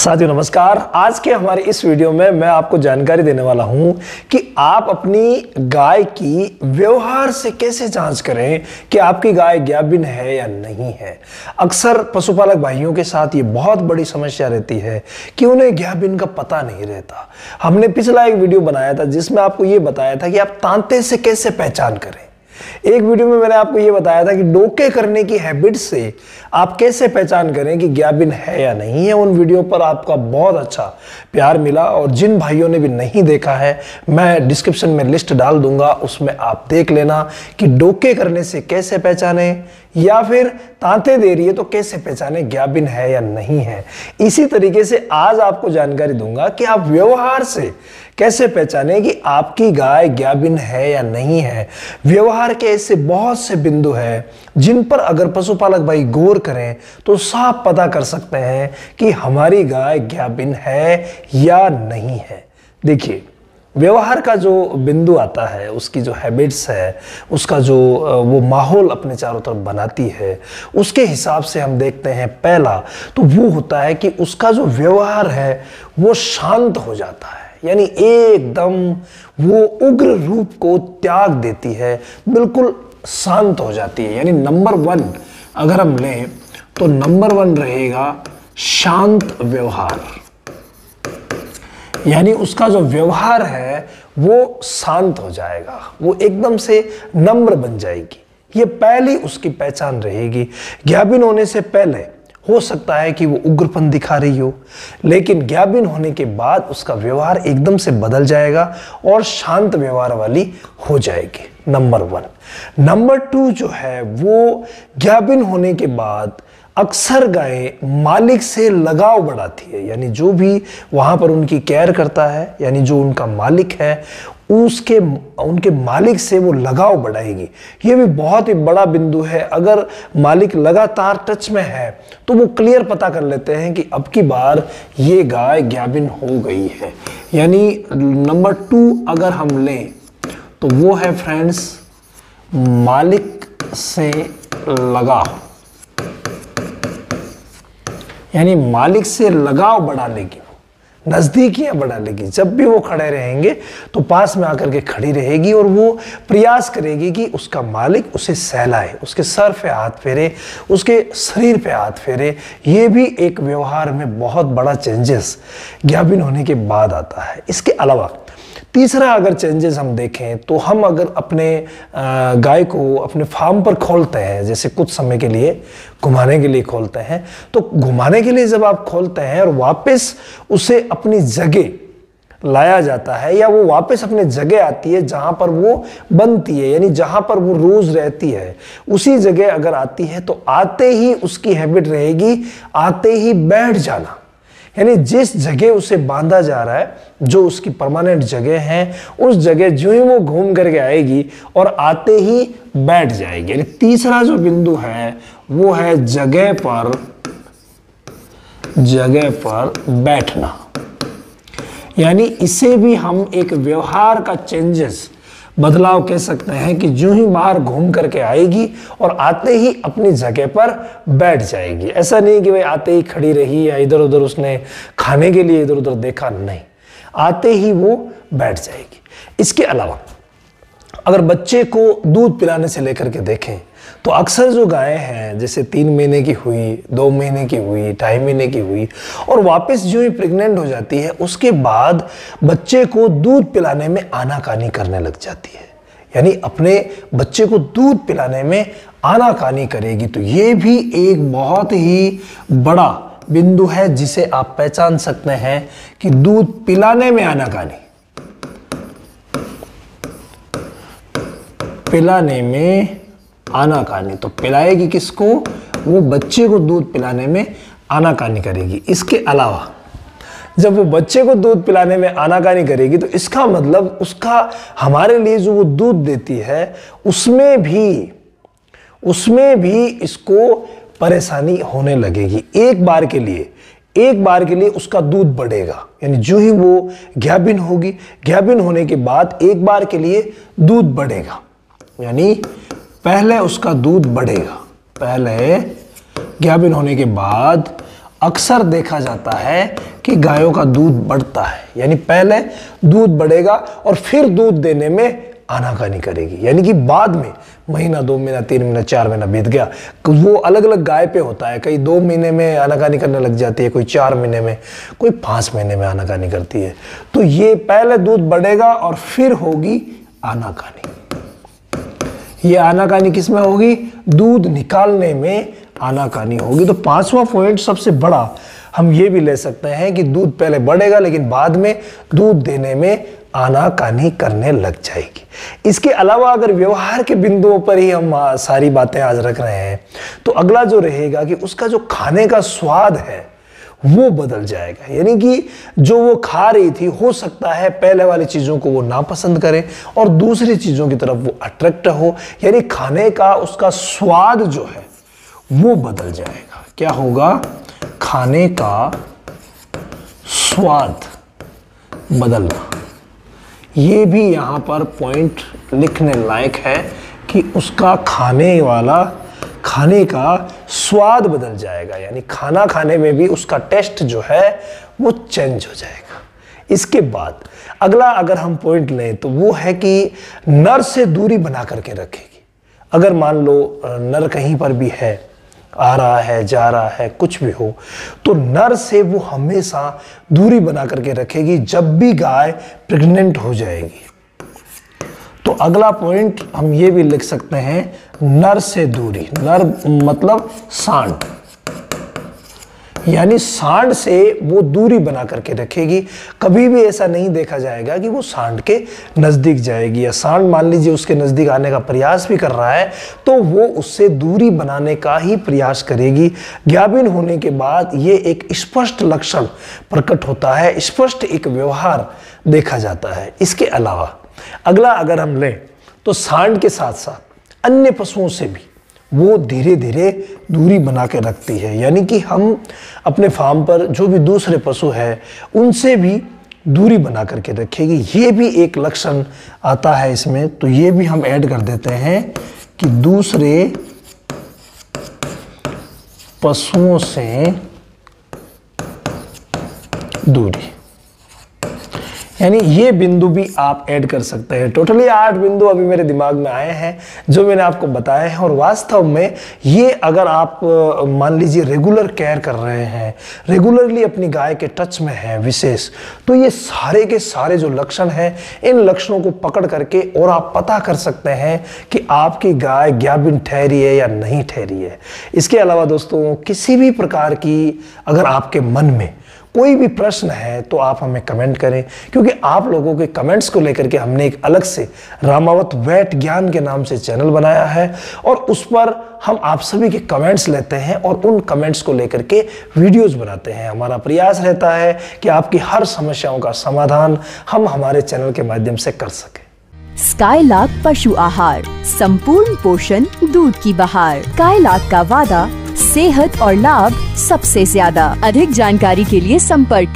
साथियों नमस्कार। आज के हमारे इस वीडियो में मैं आपको जानकारी देने वाला हूं कि आप अपनी गाय की व्यवहार से कैसे जांच करें कि आपकी गाय गाभिन है या नहीं है। अक्सर पशुपालक भाइयों के साथ ये बहुत बड़ी समस्या रहती है कि उन्हें गाभिन का पता नहीं रहता। हमने पिछला एक वीडियो बनाया था जिसमें आपको ये बताया था कि आप तांते से कैसे पहचान करें। एक वीडियो में मैंने आपको यह बताया था कि डोके करने की हैबिट से आप कैसे पहचान करें कि गाभिन है या नहीं है। उन वीडियो पर आपका बहुत अच्छा प्यार मिला और जिन भाइयों ने भी नहीं देखा है मैं डिस्क्रिप्शन में लिस्ट डाल दूंगा, उसमें आप देख लेना कि डोके करने से कैसे पहचाने या फिर तांते दे रही है तो कैसे पहचाने गाभिन है या नहीं है। इसी तरीके से आज आपको जानकारी दूंगा कि आप व्यवहार से कैसे पहचाने कि आपकी गाय गाभिन है या नहीं है। व्यवहार के ऐसे बहुत से बिंदु हैं जिन पर अगर पशुपालक भाई गौर करें तो साफ पता कर सकते हैं कि हमारी गाय गाभिन है या नहीं है। देखिए, व्यवहार का जो बिंदु आता है, उसकी जो हैबिट्स है, उसका जो वो माहौल अपने चारों तरफ बनाती है, उसके हिसाब से हम देखते हैं। पहला तो वो होता है कि उसका जो व्यवहार है वो शांत हो जाता है, यानी एकदम वो उग्र रूप को त्याग देती है, बिल्कुल शांत हो जाती है। यानी नंबर 1 अगर हम लें तो नंबर 1 रहेगा शांत व्यवहार। यानी उसका जो व्यवहार है वो शांत हो जाएगा, वो एकदम से नम्र बन जाएगी। ये पहली उसकी पहचान रहेगी। गाभिन होने से पहले हो सकता है कि वो उग्रपन दिखा रही हो, लेकिन गाभिन होने के बाद उसका व्यवहार एकदम से बदल जाएगा और शांत व्यवहार वाली हो जाएगी। नंबर 1। नंबर 2 जो है वो गाभिन होने के बाद अक्सर गाय मालिक से लगाव बढ़ाती है। यानी जो भी वहां पर उनकी केयर करता है, यानी जो उनका मालिक है, उनके मालिक से वो लगाव बढ़ाएगी। ये भी बहुत ही बड़ा बिंदु है। अगर मालिक लगातार टच में है तो वो क्लियर पता कर लेते हैं कि अब की बार ये गाय गाभिन हो गई है। यानी नंबर 2 अगर हम लें तो वो है फ्रेंड्स मालिक से लगाव। यानी मालिक से लगाव बढ़ा लेगी, नजदीकियां बढ़ा लेगी। जब भी वो खड़े रहेंगे तो पास में आकर के खड़ी रहेगी और वो प्रयास करेगी कि उसका मालिक उसे सहलाए, उसके सर पे हाथ फेरे, उसके शरीर पे हाथ फेरे। ये भी एक व्यवहार में बहुत बड़ा चेंजेस गाभिन होने के बाद आता है। इसके अलावा तीसरा अगर चेंजेस हम देखें तो हम अगर अपने गाय को अपने फार्म पर खोलते हैं, जैसे कुछ समय के लिए घुमाने के लिए खोलते हैं, तो घुमाने के लिए जब आप खोलते हैं और वापस उसे अपनी जगह लाया जाता है या वो वापस अपनी जगह आती है जहां पर वो बनती है, यानी जहां पर वो रोज रहती है उसी जगह अगर आती है तो आते ही उसकी हैबिट रहेगी आते ही बैठ जाना। यानी जिस जगह उसे बांधा जा रहा है, जो उसकी परमानेंट जगह है, उस जगह जो ही वो घूम करके आएगी और आते ही बैठ जाएगी। यानी तीसरा जो बिंदु है वो है जगह पर बैठना। यानी इसे भी हम एक व्यवहार का चेंजेस, बदलाव कह सकते हैं कि जो ही बाहर घूम करके आएगी और आते ही अपनी जगह पर बैठ जाएगी। ऐसा नहीं कि भाई आते ही खड़ी रही या इधर उधर उसने खाने के लिए इधर उधर देखा, नहीं, आते ही वो बैठ जाएगी। इसके अलावा अगर बच्चे को दूध पिलाने से लेकर के देखें तो अक्सर जो गायें हैं, जैसे 3 महीने की हुई, 2 महीने की हुई, 2.5 महीने की हुई और वापस जो ही प्रेग्नेंट हो जाती है, उसके बाद बच्चे को दूध पिलाने में आनाकानी करने लग जाती है। यानी अपने बच्चे को दूध पिलाने में आनाकानी करेगी। तो ये भी एक बहुत ही बड़ा बिंदु है जिसे आप पहचान सकते हैं कि दूध पिलाने में आनाकानी, पिलाने में आनाकानी। तो पिलाएगी किसको? वो बच्चे को दूध पिलाने में आनाकानी करेगी। इसके अलावा जब वो बच्चे को दूध पिलाने में आनाकानी करेगी तो इसका मतलब उसका हमारे लिए जो वो दूध देती है उसमें भी इसको परेशानी होने लगेगी। एक बार के लिए उसका दूध बढ़ेगा। यानी जो ही वो गाभिन होगी, गाभिन होने के बाद एक बार के लिए दूध बढ़ेगा। यानी पहले उसका दूध बढ़ेगा, पहले गाभिन होने के बाद अक्सर देखा जाता है कि गायों का दूध बढ़ता है, यानी पहले दूध बढ़ेगा और फिर दूध देने में आनाकानी करेगी, यानी कि बाद में महीना, 2 महीना, 3 महीना, 4 महीना बीत गया, वो अलग अलग गाय पे होता है। कई 2 महीने में आनाकानी करने लग जाती है, कोई 4 महीने में, कोई 5 महीने में आनाकानी करती है। तो ये पहले दूध बढ़ेगा और फिर होगी आनाकानी। ये आनाकानी किस में होगी? दूध निकालने में आनाकानी होगी। तो 5वां पॉइंट सबसे बड़ा हम ये भी ले सकते हैं कि दूध पहले बढ़ेगा लेकिन बाद में दूध देने में आनाकानी करने लग जाएगी। इसके अलावा अगर व्यवहार के बिंदुओं पर ही हम सारी बातें आज रख रहे हैं तो अगला जो रहेगा कि उसका जो खाने का स्वाद है वो बदल जाएगा, यानी कि जो वो खा रही थी हो सकता है पहले वाली चीजों को वो नापसंद करे और दूसरी चीजों की तरफ वो अट्रैक्ट हो, यानी खाने का उसका स्वाद जो है वो बदल जाएगा। क्या होगा? खाने का स्वाद बदलना। ये भी यहां पर पॉइंट लिखने लायक है कि उसका खाने का स्वाद बदल जाएगा, यानी खाना खाने में भी उसका टेस्ट जो है वो चेंज हो जाएगा। इसके बाद अगला अगर हम पॉइंट लें तो वो है कि नर से दूरी बना करके रखेगी। अगर मान लो नर कहीं पर भी है, आ रहा है, जा रहा है, कुछ भी हो, तो नर से वो हमेशा दूरी बना करके रखेगी जब भी गाय प्रेग्नेंट हो जाएगी। तो अगला पॉइंट हम ये भी लिख सकते हैं, नर से दूरी। नर मतलब सांड, यानी सांड से वो दूरी बना करके रखेगी। कभी भी ऐसा नहीं देखा जाएगा कि वो सांड के नजदीक जाएगी, या सांड मान लीजिए उसके नजदीक आने का प्रयास भी कर रहा है तो वो उससे दूरी बनाने का ही प्रयास करेगी। ज्ञाबिन होने के बाद ये एक स्पष्ट लक्षण प्रकट होता है, स्पष्ट एक व्यवहार देखा जाता है। इसके अलावा अगला अगर हम लें तो सांड के साथ साथ अन्य पशुओं से भी वो धीरे धीरे दूरी बना के रखती है, यानी कि हम अपने फार्म पर जो भी दूसरे पशु है उनसे भी दूरी बना करके रखेगी। ये भी एक लक्षण आता है इसमें, तो ये भी हम ऐड कर देते हैं कि दूसरे पशुओं से दूरी, यानी ये बिंदु भी आप ऐड कर सकते हैं। टोटली 8 बिंदु अभी मेरे दिमाग में आए हैं जो मैंने आपको बताए हैं, और वास्तव में ये अगर आप मान लीजिए रेगुलर केयर कर रहे हैं, रेगुलरली अपनी गाय के टच में हैं विशेष, तो ये सारे के सारे जो लक्षण हैं इन लक्षणों को पकड़ करके और आप पता कर सकते हैं कि आपकी गाय ज्ञाबिन ठहरी है या नहीं ठहरी है। इसके अलावा दोस्तों किसी भी प्रकार की अगर आपके मन में कोई भी प्रश्न है तो आप हमें कमेंट करें, क्योंकि आप लोगों के कमेंट्स को लेकर के हमने एक अलग से रामावत वेट ज्ञान के नाम से चैनल बनाया है और उस पर हम आप सभी के कमेंट्स लेते हैं और उन कमेंट्स को लेकर के वीडियोस बनाते हैं। हमारा प्रयास रहता है कि आपकी हर समस्याओं का समाधान हम हमारे चैनल के माध्यम से कर सकें। स्काईलार्क पशु आहार, संपूर्ण पोषण, दूध की बहार। स्काईलार्क का वादा, सेहत और लाभ सबसे ज्यादा। अधिक जानकारी के लिए संपर्क